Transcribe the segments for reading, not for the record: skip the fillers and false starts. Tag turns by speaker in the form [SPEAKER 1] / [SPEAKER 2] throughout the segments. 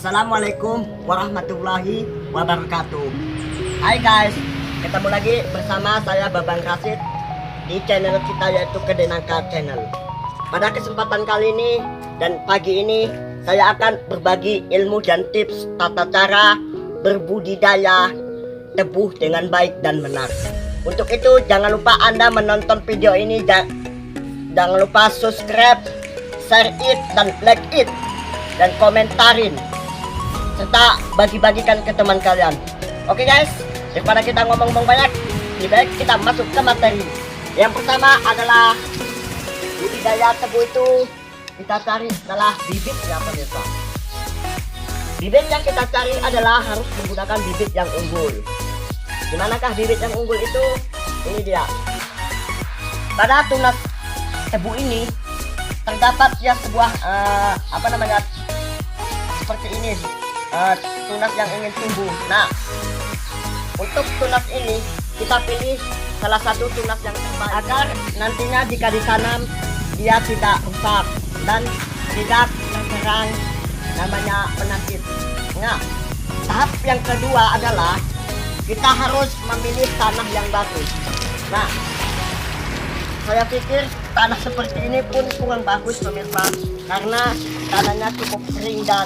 [SPEAKER 1] Assalamualaikum warahmatullahi wabarakatuh. Hai guys, ketemu lagi bersama saya Babang Rasid di channel kita yaitu Kedenangka Channel. Pada kesempatan kali ini dan pagi ini saya akan berbagi ilmu dan tips tata cara berbudidaya tebu dengan baik dan benar. Untuk itu jangan lupa Anda menonton video ini dan jangan lupa subscribe, share it, dan like it, dan komentarin serta bagi-bagikan ke teman kalian. Oke guys, daripada kita ngomong-ngomong banyak, lebih baik kita masuk ke materi. Yang pertama adalah budidaya tebu itu kita cari adalah bibit ya pemirsa. Bibit yang kita cari adalah harus menggunakan bibit yang unggul. Dimanakah bibit yang unggul itu? Ini dia. Pada tunas tebu ini terdapat ya sebuah seperti ini, tunas yang ingin tumbuh. Nah, untuk tunas ini kita pilih salah satu tunas yang terbaik agar nantinya jika ditanam dia tidak rusak dan tidak terserang namanya penyakit. Nah, tahap yang kedua adalah kita harus memilih tanah yang bagus. Nah, saya pikir tanah seperti ini pun kurang bagus pemirsa, karena tanahnya cukup kering dan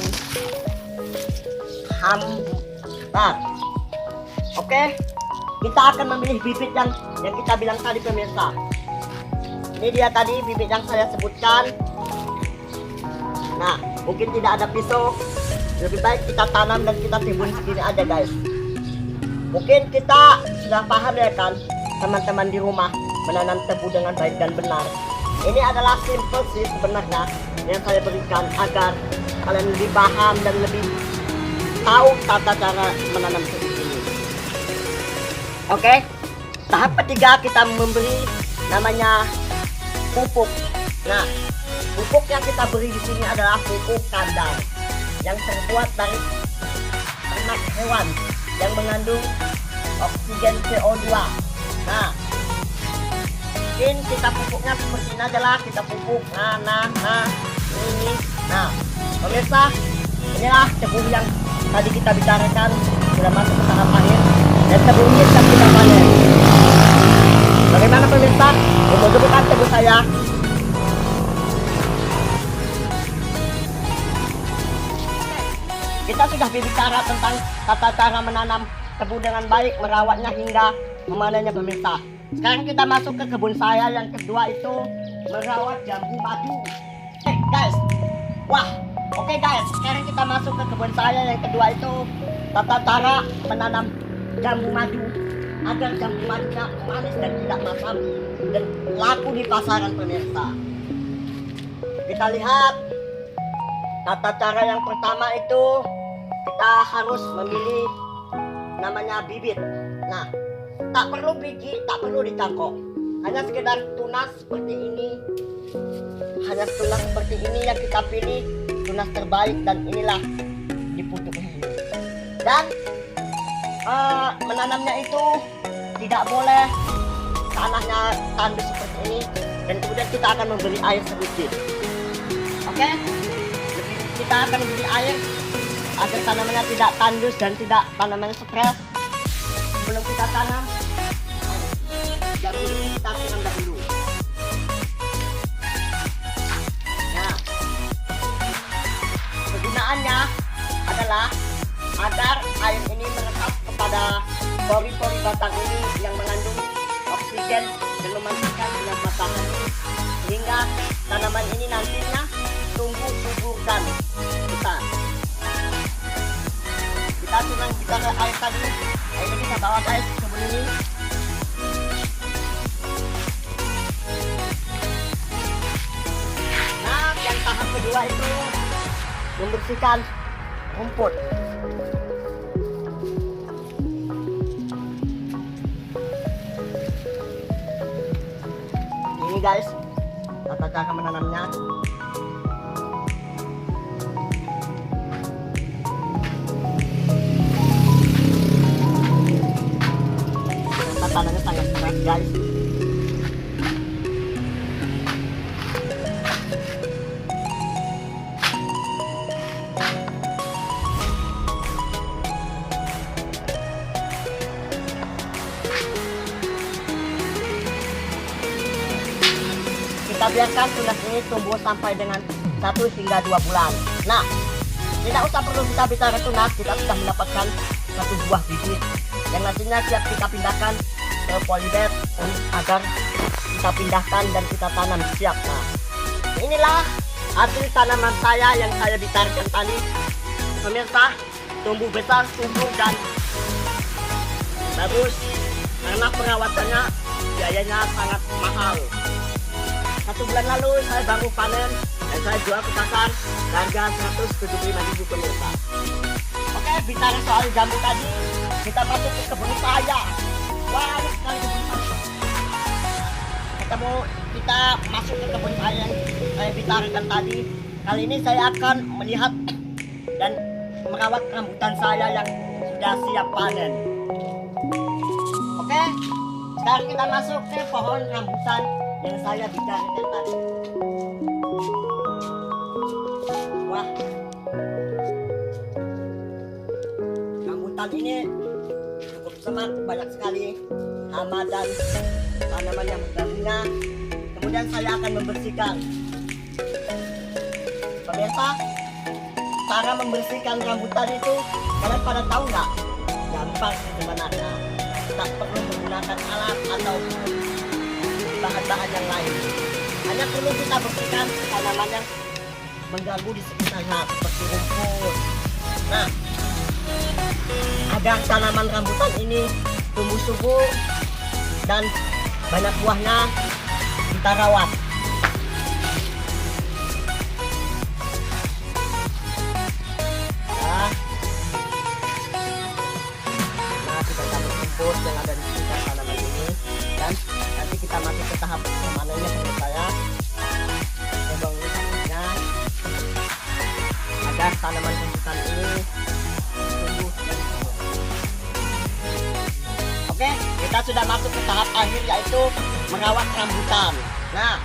[SPEAKER 1] hambar. Oke, kita akan memilih bibit yang kita bilang tadi pemirsa. Ini dia tadi bibit yang saya sebutkan. Nah, mungkin tidak ada pisau, lebih baik kita tanam dan kita timbun segini aja guys. Mungkin kita sudah paham ya kan teman-teman di rumah menanam tebu dengan baik dan benar. Ini adalah simple sih sebenarnya yang saya berikan agar kalian lebih paham dan lebih tahu tata cara menanam tebu ini. Oke, tahap ketiga kita memberi namanya pupuk. Nah, pupuk yang kita beri di sini adalah pupuk kandang yang terbuat dari ternak hewan yang mengandung oksigen CO2. Nah, mungkin kita pupuknya seperti ini adalah kita pupuk ini. Nah, pemirsa, inilah tebu yang tadi kita bicarakan sudah masuk ke tahap akhir dan tebu ini sedang kita panen. Bagaimana pemirsa? Membutuhkan tebu saya. Kita sudah berbicara tentang tata cara menanam tebu dengan baik, merawatnya hingga memanennya pemirsa. Sekarang kita masuk ke kebun saya yang kedua, itu merawat jambu madu. Guys, wah, oke guys, sekarang kita masuk ke kebun saya yang kedua, itu tata cara menanam jambu madu agar jambu madunya manis dan tidak masam dan laku di pasaran pemirsa. Kita lihat tata cara yang pertama itu kita harus memilih namanya bibit. Nah, tak perlu biji, tak perlu dicangkok, hanya sekedar tunas seperti ini. Hanya tunas seperti ini yang kita pilih, tunas terbaik, dan inilah dipucuk ini. Dan menanamnya itu tidak boleh tanahnya tandus seperti ini, dan kemudian kita akan memberi air sedikit. Oke, kita akan beri air agar tanamannya tidak tandus dan tidak tanamannya stres. Sebelum kita tanam, dahulu kita siram dahulu. Nah, kegunaannya adalah agar air ini meresap kepada pori-pori batang ini yang mengandung oksigen dan memanfaatkan sinar matahari sehingga tanaman ini nantinya tumbuh subur dan besar. Kita siram kita air tadi, airnya kita bawa guys ke kebun ini. Nah, yang tahap kedua itu membersihkan rumput. Ini guys tata cara menanamnya. Tanahnya sangat keras guys. kita biarkan tunas ini tumbuh sampai dengan 1 hingga 2 bulan. Nah, tidak usah perlu kita bicara tunas, kita sudah mendapatkan 1 buah bibit yang nantinya siap kita pindahkan ke polybag agar kita pindahkan dan kita tanam siap. Nah, inilah hasil tanaman saya yang saya bicarakan tadi. Pemirsa, tumbuh besar, tumbuh dan bagus karena perawatannya biayanya sangat mahal. 1 bulan lalu saya baru panen dan saya jual ke pasar harga 175.000 pemirsa. Oke, bicara soal jambu tadi, kita masuk ke kebun saya. Wah, ini sekali kebun saya. Kita masuk ke kebun saya yang saya bicarakan tadi. Kali ini saya akan melihat dan merawat rambutan saya yang sudah siap panen. Oke, sekarang kita masuk ke pohon rambutan yang saya bicarakan tadi. Wah, rambutan ini cukup semak, banyak sekali hama dan tanaman yang berbunga. Kemudian saya akan membersihkan. Pemirsa, cara membersihkan rambutan itu kalian pada tahu nggak? Gampang sebenarnya. Tak perlu menggunakan alat atau bahan-bahan yang lain. Hanya perlu kita bersihkan tanaman yang mengganggu di sekitarnya seperti rumput. Nah, agar tanaman rambutan ini tumbuh subur dan banyak buahnya, kita rawat. Kita campur rumput yang ada di sekitar tanaman ini dan nanti kita masuk ke tahap pemanennya menurut saya. Tolong lihatnya agar tanaman rambutan ini tumbuh dan subur. Oke, kita sudah masuk ke tahap akhir yaitu merawat rambutan. Nah,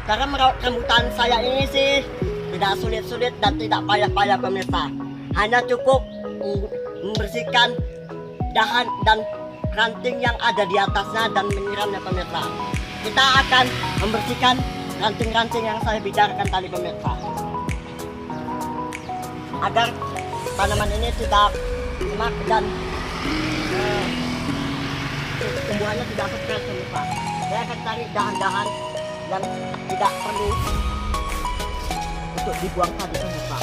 [SPEAKER 1] cara merawat rambutan saya ini sih tidak sulit-sulit dan tidak payah-payah pemirsa. Hanya cukup membersihkan dahan dan ranting yang ada di atasnya dan menyiramnya pemirsa. Kita akan membersihkan ranting-ranting yang saya bicarakan tadi pemirsa, agar tanaman ini tidak semak dan tumbuhannya tidak stres pemirsa. Saya akan cari dahan-dahan yang tidak perlu untuk dibuang tadi pemirsa.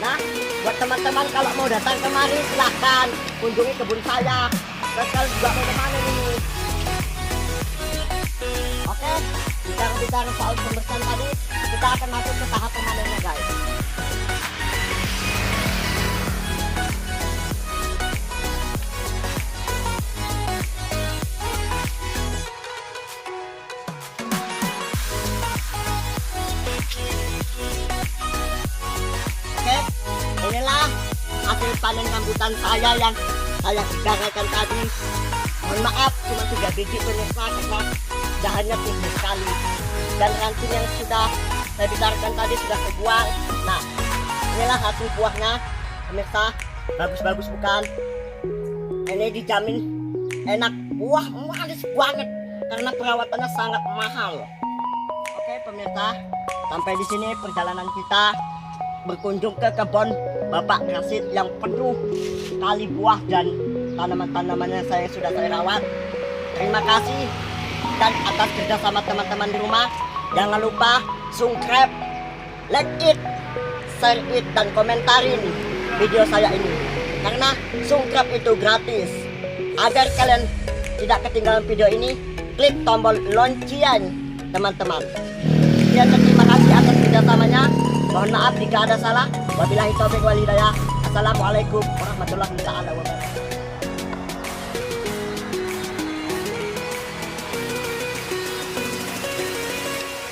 [SPEAKER 1] Nah, buat teman-teman kalau mau datang kemari silahkan kunjungi kebun saya. Terus juga mau kemana nih? Oke, bicara soal pembersihan tadi, kita akan masuk ke tahap pemanennya guys. Inilah hasil panen rambutan saya yang saya bicarakan tadi. Mohon maaf cuma 3 biji pemirsa karena dahannya tinggi sekali dan ranting yang sudah saya bicarakan tadi sudah terbuang. Nah, inilah hasil buahnya pemirsa, bagus-bagus bukan? Ini dijamin enak, buah manis banget karena perawatannya sangat mahal. Oke pemirsa, sampai di sini perjalanan kita berkunjung ke kebun Bapak Rasid yang penuh sekali buah dan tanaman-tanamannya sudah saya rawat. Terima kasih dan atas kerjasama teman-teman di rumah. Jangan lupa subscribe, like it, share it, dan komentarin video saya ini karena subscribe itu gratis. Agar kalian tidak ketinggalan video ini, klik tombol lonceng teman-teman. Sekian dan terima kasih atas kerjasamanya. Mohon maaf jika ada salah. Wabillahi taufiq wal hidayah. Assalamualaikum warahmatullahi wabarakatuh.